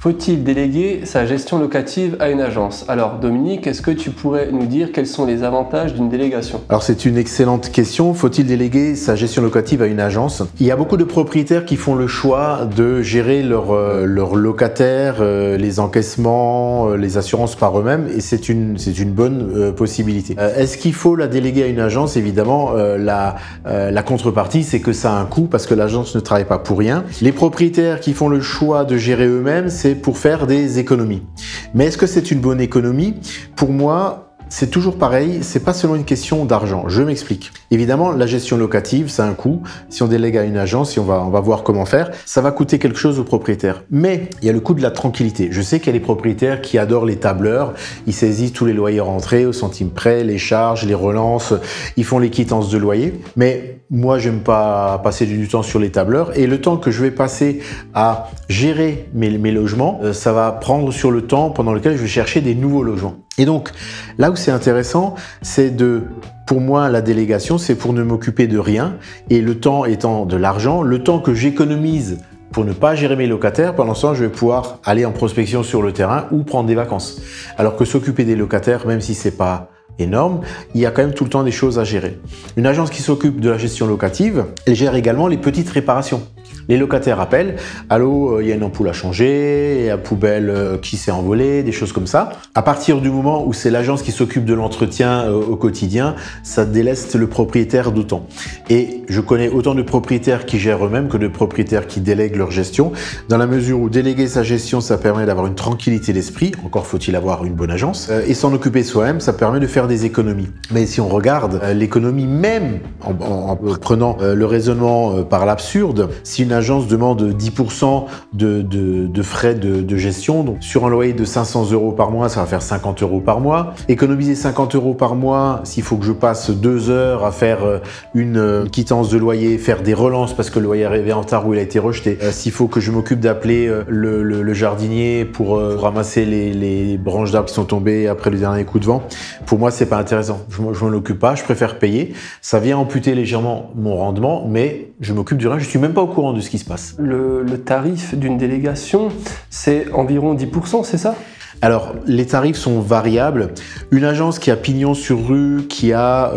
Faut-il déléguer sa gestion locative à une agence? Alors Dominique, est-ce que tu pourrais nous dire quels sont les avantages d'une délégation? Alors c'est une excellente question. Faut-il déléguer sa gestion locative à une agence? Il y a beaucoup de propriétaires qui font le choix de gérer leurs locataires, les encaissements, les assurances par eux-mêmes, et c'est une bonne possibilité. Est-ce qu'il faut la déléguer à une agence? Évidemment, la contrepartie, c'est que ça a un coût parce que l'agence ne travaille pas pour rien. Les propriétaires qui font le choix de gérer eux-mêmes, c'est pour faire des économies. Mais est-ce que c'est une bonne économie? Pour moi, c'est toujours pareil, c'est pas seulement une question d'argent. Je m'explique. Évidemment, la gestion locative, ça a un coût. Si on délègue à une agence, si on va voir comment faire, ça va coûter quelque chose aux propriétaires. Mais il y a le coût de la tranquillité. Je sais qu'il y a des propriétaires qui adorent les tableurs. Ils saisissent tous les loyers rentrés au centime près, les charges, les relances. Ils font les quittances de loyer. Mais moi, j'aime pas passer du temps sur les tableurs. Et le temps que je vais passer à gérer mes logements, ça va prendre sur le temps pendant lequel je vais chercher des nouveaux logements. Et donc, là où c'est intéressant, c'est pour moi, la délégation, c'est pour ne m'occuper de rien. Et le temps étant de l'argent, le temps que j'économise pour ne pas gérer mes locataires, pendant ce temps, je vais pouvoir aller en prospection sur le terrain ou prendre des vacances. Alors que s'occuper des locataires, même si c'est pas énorme, il y a quand même tout le temps des choses à gérer. Une agence qui s'occupe de la gestion locative, elle gère également les petites réparations. Les locataires appellent, allô, il y a une ampoule à changer, il y a une poubelle qui s'est envolée, des choses comme ça. À partir du moment où c'est l'agence qui s'occupe de l'entretien au quotidien, ça déleste le propriétaire d'autant. Et je connais autant de propriétaires qui gèrent eux-mêmes que de propriétaires qui délèguent leur gestion, dans la mesure où déléguer sa gestion, ça permet d'avoir une tranquillité d'esprit, encore faut-il avoir une bonne agence, et s'en occuper soi-même, ça permet de faire des économies. Mais si on regarde l'économie même, en prenant le raisonnement par l'absurde, si une agence demande 10% de frais de gestion, donc sur un loyer de 500 € par mois, ça va faire 50 € par mois. Économiser 50 € par mois, s'il faut que je passe 2 heures à faire une quittance de loyer, faire des relances parce que le loyer est arrivé en retard ou il a été rejeté, s'il faut que je m'occupe d'appeler le jardinier pour ramasser les branches d'arbres qui sont tombées après le dernier coup de vent, pour moi c'est pas intéressant. Je m'en occupe pas, je préfère payer. Ça vient amputer légèrement mon rendement, mais je m'occupe du rien, je suis même pas au courant de ce qui se passe. Le tarif d'une délégation, c'est environ 10%, c'est ça? Alors, les tarifs sont variables. Une agence qui a pignon sur rue, qui a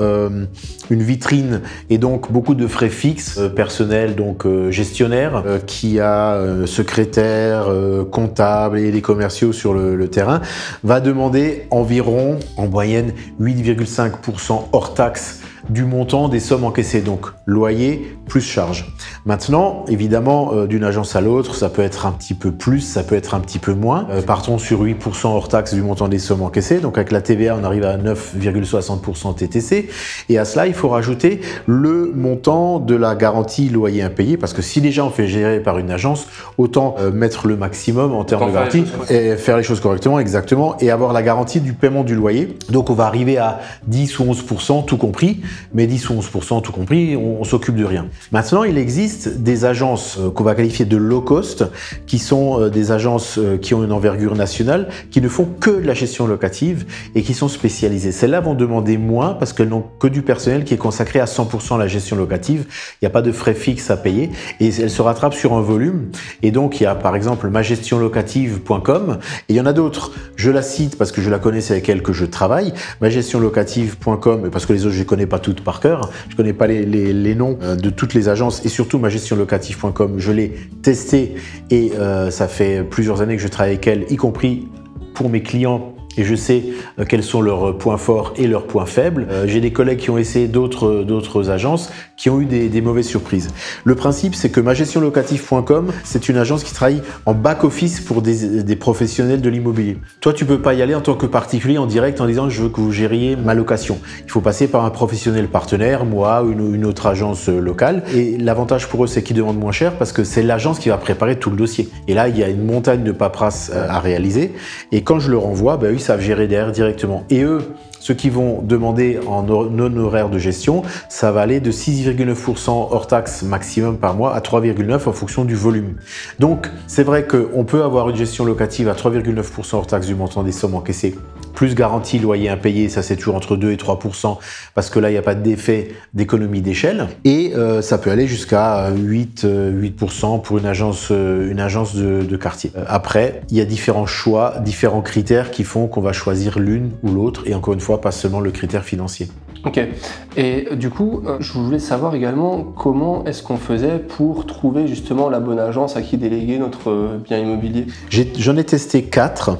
une vitrine et donc beaucoup de frais fixes, personnels, donc gestionnaire, qui a secrétaire, comptable et des commerciaux sur le terrain, va demander environ, en moyenne, 8,5% hors taxe du montant des sommes encaissées, donc loyer plus charge. Maintenant, évidemment, d'une agence à l'autre, ça peut être un petit peu plus, ça peut être un petit peu moins. Partons sur 8% hors taxe du montant des sommes encaissées, donc avec la TVA, on arrive à 9,60% TTC, et à cela, il faut rajouter le montant de la garantie loyer impayé, parce que si déjà on fait gérer par une agence, autant mettre le maximum en termes de garantie, et faire les choses correctement, exactement, et avoir la garantie du paiement du loyer. Donc on va arriver à 10 ou 11%, tout compris, mais 10 ou 11% tout compris, on s'occupe de rien. Maintenant, il existe des agences qu'on va qualifier de low cost, qui sont des agences qui ont une envergure nationale, qui ne font que de la gestion locative et qui sont spécialisées. Celles-là vont demander moins parce qu'elles n'ont que du personnel qui est consacré à 100% à la gestion locative. Il n'y a pas de frais fixes à payer et elles se rattrapent sur un volume. Et donc, il y a par exemple magestionlocative.com et il y en a d'autres. Je la cite parce que je la connais, c'est avec elle que je travaille. Magestionlocative.com, parce que les autres, je ne connais pas toutes par cœur. Je ne connais pas les noms de toutes les agences et surtout magestionlocative.com. Je l'ai testé et ça fait plusieurs années que je travaille avec elle, y compris pour mes clients. Et je sais quels sont leurs points forts et leurs points faibles. J'ai des collègues qui ont essayé d'autres agences qui ont eu des mauvaises surprises. Le principe, c'est que magestionlocative.com, c'est une agence qui travaille en back-office pour des professionnels de l'immobilier. Toi, tu peux pas y aller en tant que particulier en direct en disant « je veux que vous gériez ma location ». Il faut passer par un professionnel partenaire, moi, une autre agence locale. Et l'avantage pour eux, c'est qu'ils demandent moins cher parce que c'est l'agence qui va préparer tout le dossier. Et là, il y a une montagne de paperasse à réaliser. Et quand je leur envoie, ben, ils savent gérer derrière directement. Et eux, ceux qui vont demander en non-horaire de gestion, ça va aller de 6,9% hors taxe maximum par mois à 3,9% en fonction du volume. Donc, c'est vrai qu'on peut avoir une gestion locative à 3,9% hors taxe du montant des sommes encaissées plus garantie loyer impayé, ça c'est toujours entre 2 et 3%, parce que là il n'y a pas d'effet d'économie d'échelle, et ça peut aller jusqu'à 8% pour une agence de quartier. Après, il y a différents choix, différents critères qui font qu'on va choisir l'une ou l'autre, et encore une fois, pas seulement le critère financier. Ok. Et du coup, je voulais savoir également comment est-ce qu'on faisait pour trouver justement la bonne agence à qui déléguer notre bien immobilier. J'en ai testé 4,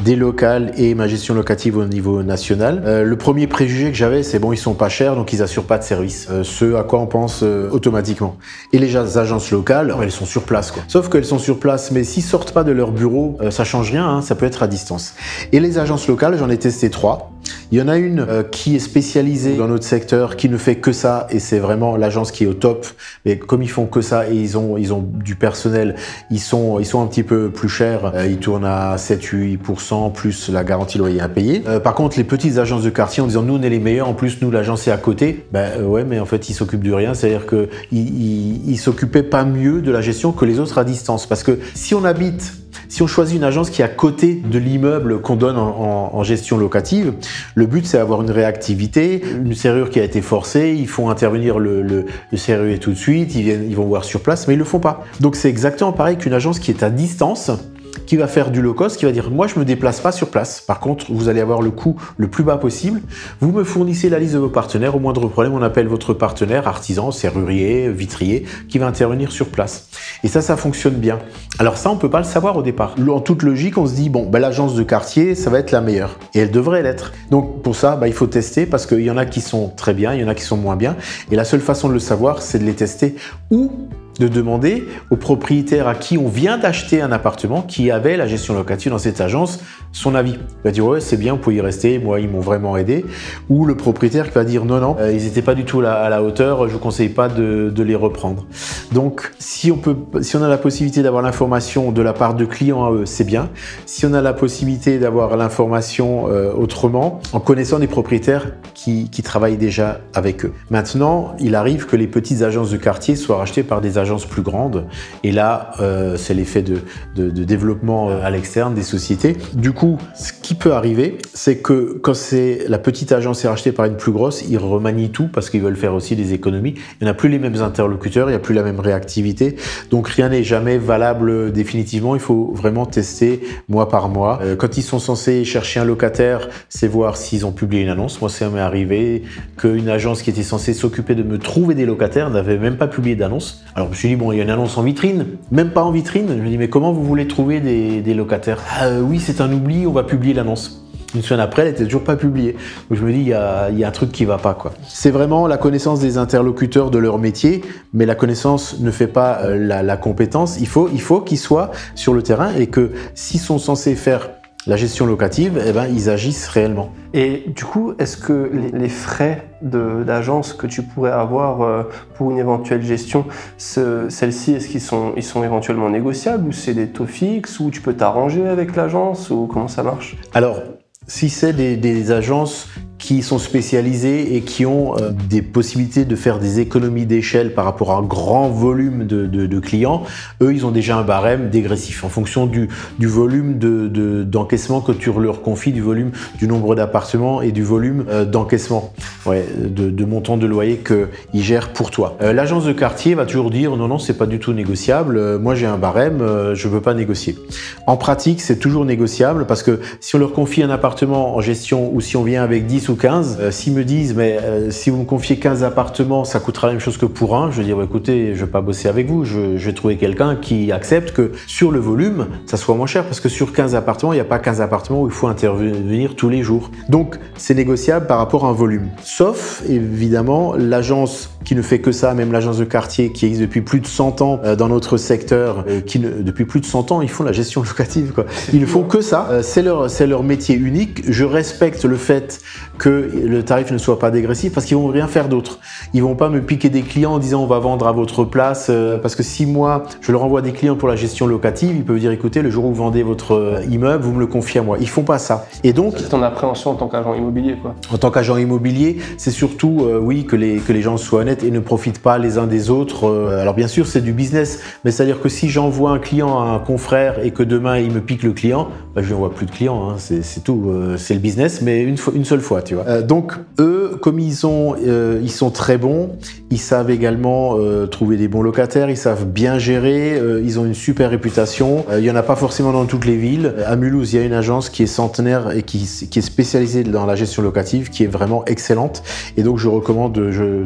des locales et ma gestion locative au niveau national. Le premier préjugé que j'avais, c'est bon, ils sont pas chers, donc ils assurent pas de service. Ce à quoi on pense automatiquement. Et les agences locales, elles sont sur place, quoi. Sauf qu'elles sont sur place, mais s'ils sortent pas de leur bureau, ça change rien, hein, ça peut être à distance. Et les agences locales, j'en ai testé 3. Il y en a une qui est spécialisée dans notre secteur, qui ne fait que ça, et c'est vraiment l'agence qui est au top. Mais comme ils font que ça et ils ont du personnel, ils sont un petit peu plus chers. Ils tournent à 7-8% plus la garantie loyer impayé. Par contre, les petites agences de quartier, en disant nous on est les meilleurs, en plus nous l'agence est à côté. Ouais, mais en fait ils s'occupent de rien. C'est-à-dire que ils s'occupaient pas mieux de la gestion que les autres à distance. Parce que si on choisit une agence qui est à côté de l'immeuble qu'on donne en gestion locative, le but c'est d'avoir une réactivité, une serrure qui a été forcée, ils font intervenir le serrurier tout de suite, ils vont voir sur place, mais ils le font pas. Donc c'est exactement pareil qu'une agence qui est à distance, qui va faire du low cost, qui va dire moi je me déplace pas sur place. Par contre, vous allez avoir le coût le plus bas possible. Vous me fournissez la liste de vos partenaires. Au moindre problème, on appelle votre partenaire, artisan, serrurier, vitrier, qui va intervenir sur place. Et ça fonctionne bien. Alors ça, on peut pas le savoir au départ. En toute logique, on se dit bon, l'agence de quartier, ça va être la meilleure. Et elle devrait l'être. Donc pour ça, il faut tester parce qu'il y en a qui sont très bien, il y en a qui sont moins bien. Et la seule façon de le savoir, c'est de les tester ou de demander au propriétaire à qui on vient d'acheter un appartement, qui avait la gestion locative dans cette agence, son avis. Il va dire ouais, c'est bien, vous pouvez y rester, moi ils m'ont vraiment aidé. Ou le propriétaire qui va dire non, ils n'étaient pas du tout à la hauteur, je vous conseille pas de les reprendre. Donc si on a la possibilité d'avoir l'information de la part de clients à eux, c'est bien. Si on a la possibilité d'avoir l'information autrement, en connaissant des propriétaires qui travaillent déjà avec eux. Maintenant, il arrive que les petites agences de quartier soient rachetées par des agences plus grandes, et là c'est l'effet de développement à l'externe des sociétés. Du coup, ce qui peut arriver, c'est que quand la petite agence est rachetée par une plus grosse, ils remanient tout parce qu'ils veulent faire aussi des économies. Il n'y a plus les mêmes interlocuteurs, il n'y a plus la même réactivité, donc rien n'est jamais valable définitivement. Il faut vraiment tester mois par mois. Quand ils sont censés chercher un locataire, c'est voir s'ils ont publié une annonce. Moi, ça m'est arrivé qu'une agence qui était censée s'occuper de me trouver des locataires n'avait même pas publié d'annonce. Alors je me suis dit, bon, il y a une annonce en vitrine, même pas en vitrine. Je me dis, mais comment vous voulez trouver des locataires? Oui, c'est un oubli, on va publier l'annonce. Une semaine après, elle n'était toujours pas publiée. Donc je me dis, il y a un truc qui va pas, quoi. C'est vraiment la connaissance des interlocuteurs de leur métier, mais la connaissance ne fait pas la compétence. Il faut qu'ils soient sur le terrain et que s'ils sont censés faire la gestion locative, ils agissent réellement. Et du coup, est-ce que les frais d'agence que tu pourrais avoir pour une éventuelle gestion, celles-ci, est-ce qu'ils sont éventuellement négociables, ou c'est des taux fixes, ou tu peux t'arranger avec l'agence, ou comment ça marche? Alors, si c'est des agences qui sont spécialisées et qui ont des possibilités de faire des économies d'échelle par rapport à un grand volume de clients, eux, ils ont déjà un barème dégressif en fonction du volume d'encaissement que tu leur confies, du volume du nombre d'appartements et du volume d'encaissement, de montant de loyer qu'ils gèrent pour toi. L'agence de quartier va toujours dire non, c'est pas du tout négociable, moi j'ai un barème, je veux pas négocier. En pratique, c'est toujours négociable parce que si on leur confie un appartement en gestion ou si on vient avec 10 ou 15, s'ils me disent mais si vous me confiez 15 appartements, ça coûtera la même chose que pour un, je vais dire écoutez, je vais pas bosser avec vous, je vais trouver quelqu'un qui accepte que sur le volume, ça soit moins cher, parce que sur 15 appartements, il n'y a pas 15 appartements où il faut intervenir tous les jours. Donc c'est négociable par rapport à un volume. Sauf évidemment l'agence qui ne fait que ça, même l'agence de quartier qui existe depuis plus de 100 ans dans notre secteur, depuis plus de 100 ans, ils font la gestion locative, quoi. Ils ne font que ça, c'est leur métier unique. Je respecte le fait que le tarif ne soit pas dégressif parce qu'ils vont rien faire d'autre. Ils vont pas me piquer des clients en disant on va vendre à votre place parce que si moi je leur envoie des clients pour la gestion locative, ils peuvent dire écoutez, le jour où vous vendez votre immeuble, vous me le confiez à moi. Ils font pas ça. Et donc c'est ton appréhension en tant qu'agent immobilier, quoi. En tant qu'agent immobilier, c'est surtout oui que les gens soient honnêtes et ne profitent pas les uns des autres. Alors bien sûr, c'est du business, mais c'est-à-dire que si j'envoie un client à un confrère et que demain il me pique le client, bah, je n'envoie plus de clients, hein, c'est tout. C'est le business, mais une seule fois, tu vois. Donc eux, comme ils sont très bons, ils savent également trouver des bons locataires, ils savent bien gérer, ils ont une super réputation. Il y en a pas forcément dans toutes les villes. À Mulhouse, il y a une agence qui est centenaire et qui est spécialisée dans la gestion locative, qui est vraiment excellente. Et donc je recommande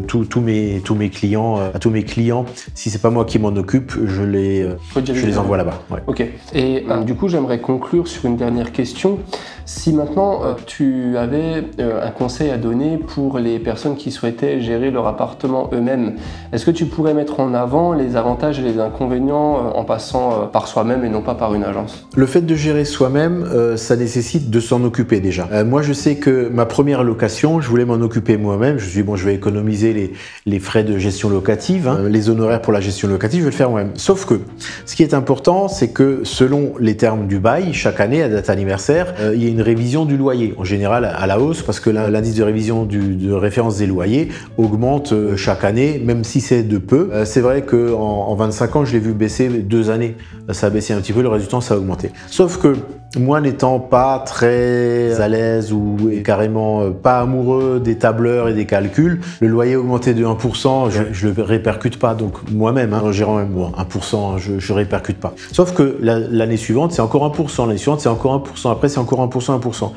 tous mes clients, à tous mes clients, si c'est pas moi qui m'en occupe, je les envoie là-bas. Ouais. Ok. Et du coup, j'aimerais conclure sur une dernière question. Si maintenant tu avais un conseil à donner pour les personnes qui souhaitaient gérer leur appartement eux-mêmes, est-ce que tu pourrais mettre en avant les avantages et les inconvénients en passant par soi-même et non pas par une agence? Le fait de gérer soi-même, ça nécessite de s'en occuper déjà. Moi, je sais que ma première location, je voulais m'en occuper moi-même. Je me suis dit, bon, je vais économiser les frais de gestion locative, hein, les honoraires pour la gestion locative, je vais le faire moi-même. Sauf que, ce qui est important, c'est que selon les termes du bail, chaque année, à date anniversaire, il y a une révision du loyer, en général à la hausse, parce que l'indice de révision de référence des loyers augmente chaque année, même si c'est de peu. C'est vrai qu'en 25 ans, je l'ai vu baisser 2 années. Ça a baissé un petit peu, le reste du temps, ça a augmenté. Sauf que moi, n'étant pas très à l'aise ou carrément pas amoureux des tableurs et des calculs, le loyer augmenté de 1%, je le répercute pas. Donc moi-même, hein, en gérant même 1%, je répercute pas. Sauf que l'année suivante, c'est encore 1%. L'année suivante, c'est encore 1%. Après, c'est encore 1%, 1%.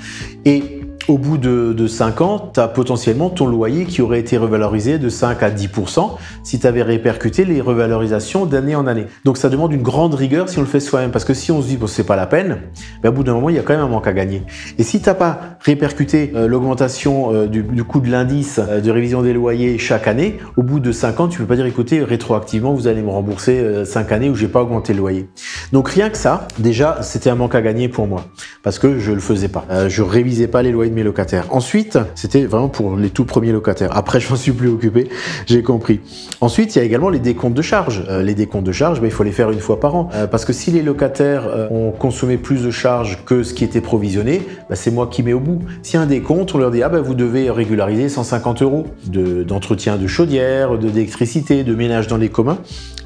Et au bout de 5 ans, tu as potentiellement ton loyer qui aurait été revalorisé de 5 à 10% si tu avais répercuté les revalorisations d'année en année. Donc ça demande une grande rigueur si on le fait soi-même, parce que si on se dit bon, c'est pas la peine, ben, au bout d'un moment, il y a quand même un manque à gagner. Et si tu n'as pas répercuté l'augmentation du coût de l'indice de révision des loyers chaque année, au bout de 5 ans, tu peux pas dire écoutez, rétroactivement, vous allez me rembourser 5 années où j'ai pas augmenté le loyer. Donc rien que ça, déjà, c'était un manque à gagner pour moi, parce que je le faisais pas. Je révisais pas les loyers de mes locataires. Ensuite, c'était vraiment pour les tout premiers locataires. Après, je m'en suis plus occupé, j'ai compris. Ensuite, il y a également les décomptes de charges. Les décomptes de charges, ben, il faut les faire une fois par an. Parce que si les locataires ont consommé plus de charges que ce qui était provisionné, ben, c'est moi qui mets au bout. S'il y a un décompte, on leur dit ah ben, vous devez régulariser 150 € d'entretien de chaudière, d'électricité, de ménage dans les communs.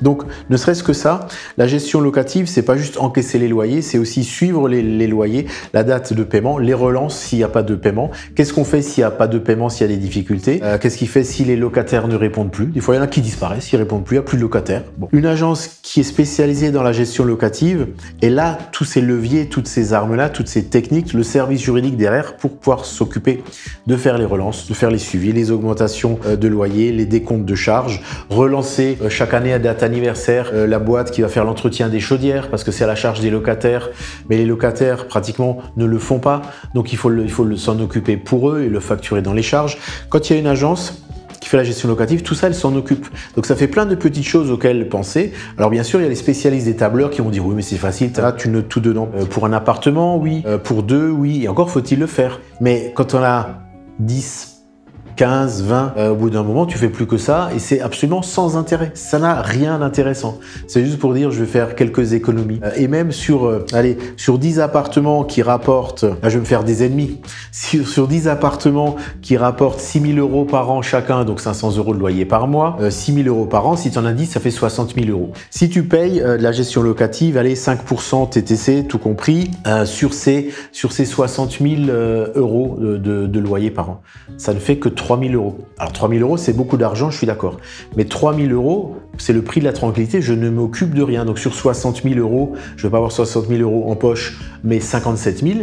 Donc, ne serait-ce que ça, la gestion locative, c'est pas juste encaisser les loyers, c'est aussi suivre les loyers, la date de paiement, les relances s'il n'y a pas de paiement. Qu'est-ce qu'on fait s'il n'y a pas de paiement, s'il y a des difficultés? Qu'est-ce qu'il fait si les locataires ne répondent plus? Des fois, il y en a qui disparaissent, ils ne répondent plus, il n'y a plus de locataires. Bon. Une agence qui est spécialisée dans la gestion locative, et là, tous ces leviers, toutes ces armes-là, toutes ces techniques, le service juridique derrière pour pouvoir s'occuper de faire les relances, de faire les suivis, les augmentations de loyers, les décomptes de charges, relancer chaque année à date anniversaire la boîte qui va faire l'entretien des chaudières parce que c'est à la charge des locataires, mais les locataires pratiquement ne le font pas, donc il faut s'en occuper pour eux et le facturer dans les charges. Quand il y a une agence qui fait la gestion locative, tout ça, elle s'en occupe. Donc ça fait plein de petites choses auxquelles penser. Alors bien sûr, il y a les spécialistes des tableurs qui vont dire oui, mais c'est facile, là tu notes tout dedans. Pour un appartement, oui. Pour 2, oui. Et encore faut-il le faire. Mais quand on a 10, 15, 20, au bout d'un moment, tu fais plus que ça et c'est absolument sans intérêt. Ça n'a rien d'intéressant. C'est juste pour dire, je vais faire quelques économies. Et même sur 10 appartements qui rapportent, là, je vais me faire des ennemis, sur 10 appartements qui rapportent 6 000 € par an chacun, donc 500 € de loyer par mois, 6 000 € par an, si tu en as 10, ça fait 60 000 €. Si tu payes de la gestion locative, allez, 5% TTC, tout compris, sur ces 60 000 € de loyer par an, ça ne fait que 3 000 €. Alors 3 000 €, c'est beaucoup d'argent, je suis d'accord. Mais 3 000 €, c'est le prix de la tranquillité, je ne m'occupe de rien. Donc sur 60 000 €, je ne vais pas avoir 60 000 € en poche, mais 57 000.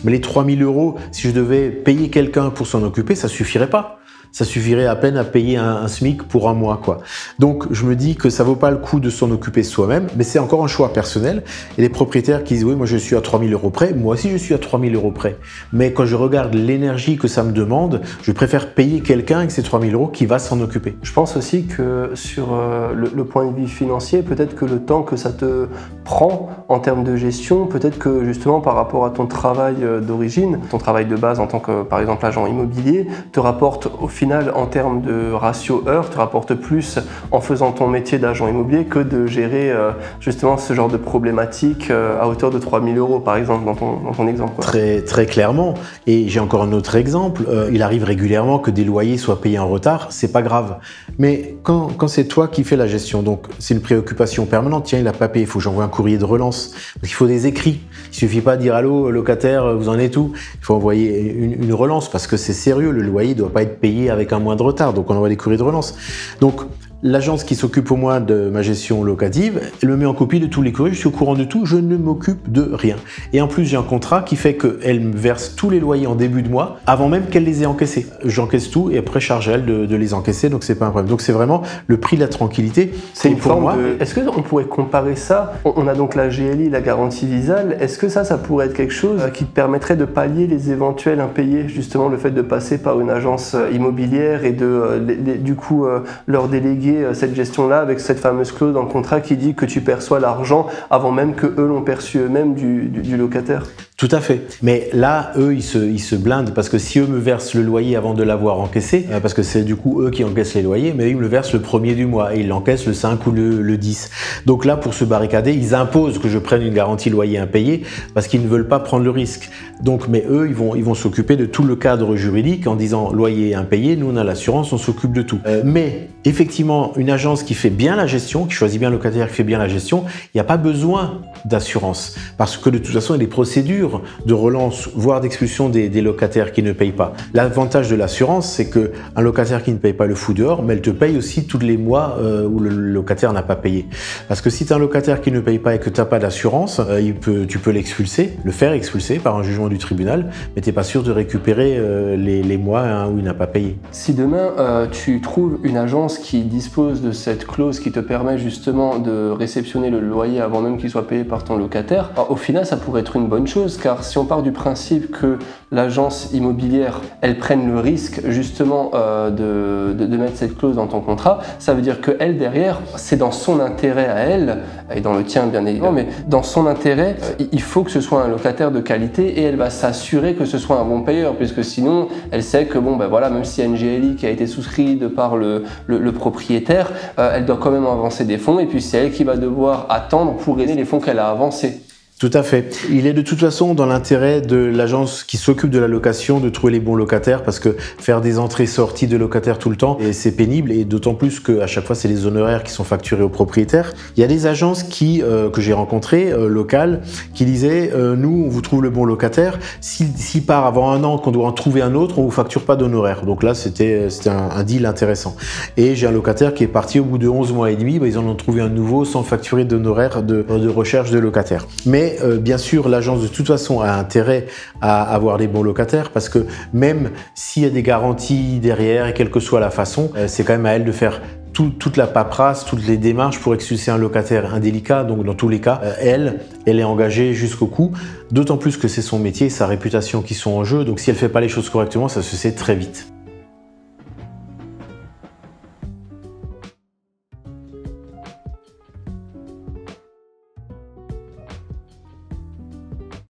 Mais les 3 000 €, si je devais payer quelqu'un pour s'en occuper, ça ne suffirait pas. ça suffirait à peine à payer un SMIC pour un mois, quoi. Donc, je me dis que ça vaut pas le coup de s'en occuper soi-même, mais c'est encore un choix personnel. Et les propriétaires qui disent, oui, moi je suis à 3 000 € près, moi aussi je suis à 3 000 € près. Mais quand je regarde l'énergie que ça me demande, je préfère payer quelqu'un avec ces 3 000 € qui va s'en occuper. Je pense aussi que sur le point de vue financier, peut-être que le temps que ça te prend en termes de gestion, peut-être que justement par rapport à ton travail d'origine, ton travail de base en tant que par exemple agent immobilier, te rapporte au final en termes de ratio heure, te rapporte plus en faisant ton métier d'agent immobilier que de gérer justement ce genre de problématique à hauteur de 3 000 € par exemple dans ton exemple. Quoi. Très clairement. Et j'ai encore un autre exemple. Il arrive régulièrement que des loyers soient payés en retard. C'est pas grave. Mais quand c'est toi qui fais la gestion, donc c'est une préoccupation permanente. Tiens, il a pas payé. Il faut que j'envoie un courrier de relance. Parce qu'il faut des écrits. Il suffit pas de dire allô locataire, vous en êtes où? Il faut envoyer une relance parce que c'est sérieux. Le loyer doit pas être payé avec un mois de retard. Donc on envoie des courriers de relance. Donc l'agence qui s'occupe au moins de ma gestion locative, elle me met en copie de tous les courriers, je suis au courant de tout, je ne m'occupe de rien. Et en plus, j'ai un contrat qui fait qu'elle me verse tous les loyers en début de mois, avant même qu'elle les ait encaissés. J'encaisse tout et après, charge à elle de les encaisser, donc c'est pas un problème. Donc c'est vraiment le prix de la tranquillité. C'est une forme de... Est-ce qu'on pourrait comparer ça? On a donc la GLI, la garantie Visale. Est-ce que ça pourrait être quelque chose qui te permettrait de pallier les éventuels impayés? Justement, le fait de passer par une agence immobilière et du coup leur déléguer cette gestion-là avec cette fameuse clause dans le contrat qui dit que tu perçois l'argent avant même que eux l'ont perçu eux-mêmes du locataire. Tout à fait. Mais là, eux, ils se blindent parce que si eux me versent le loyer avant de l'avoir encaissé, parce que c'est du coup eux qui encaissent les loyers, mais eux, ils me le versent le premier du mois et ils l'encaissent le 5 ou le 10. Donc là, pour se barricader, ils imposent que je prenne une garantie loyer impayé parce qu'ils ne veulent pas prendre le risque. Donc, mais eux, ils vont s'occuper de tout le cadre juridique en disant loyer impayé, nous on a l'assurance, on s'occupe de tout. Mais effectivement, une agence qui fait bien la gestion, qui choisit bien le locataire, qui fait bien la gestion, il n'y a pas besoin d'assurance parce que de toute façon, il y a des procédures de relance, voire d'expulsion des locataires qui ne payent pas. L'avantage de l'assurance, c'est qu'un locataire qui ne paye pas le fout dehors, mais elle te paye aussi tous les mois où le locataire n'a pas payé. Parce que si tu as un locataire qui ne paye pas et que tu n'as pas d'assurance, tu peux l'expulser, le faire expulser par un jugement du tribunal, mais tu n'es pas sûr de récupérer les mois où il n'a pas payé. Si demain tu trouves une agence qui dispose de cette clause qui te permet justement de réceptionner le loyer avant même qu'il soit payé par ton locataire, au final ça pourrait être une bonne chose. Car si on part du principe que l'agence immobilière, elle prenne le risque justement de mettre cette clause dans ton contrat, ça veut dire qu'elle derrière, c'est dans son intérêt à elle, et dans le tien bien évidemment, mais dans son intérêt, il faut que ce soit un locataire de qualité et elle va s'assurer que ce soit un bon payeur, puisque sinon, elle sait que bon, ben voilà, même s'il y a une GLI qui a été souscrite de par le propriétaire, elle doit quand même avancer des fonds et puis c'est elle qui va devoir attendre pour aider les fonds qu'elle a avancés. Tout à fait. Il est de toute façon dans l'intérêt de l'agence qui s'occupe de la location de trouver les bons locataires parce que faire des entrées-sorties de locataires tout le temps, c'est pénible et d'autant plus qu'à chaque fois, c'est les honoraires qui sont facturés aux propriétaires. Il y a des agences que j'ai rencontrées, locales, qui disaient nous, on vous trouve le bon locataire. S'il part avant un an, qu'on doit en trouver un autre, on vous facture pas d'honoraires. Donc là, c'était un deal intéressant. Et j'ai un locataire qui est parti au bout de 11 mois et demi, ils en ont trouvé un nouveau sans facturer d'honoraires de recherche de locataires. Mais bien sûr, l'agence de toute façon a intérêt à avoir des bons locataires parce que même s'il y a des garanties derrière et quelle que soit la façon, c'est quand même à elle de faire toute la paperasse, toutes les démarches pour expulser un locataire indélicat. Donc dans tous les cas, elle est engagée jusqu'au cou. D'autant plus que c'est son métier, sa réputation qui sont en jeu. Donc si elle ne fait pas les choses correctement, ça se sait très vite.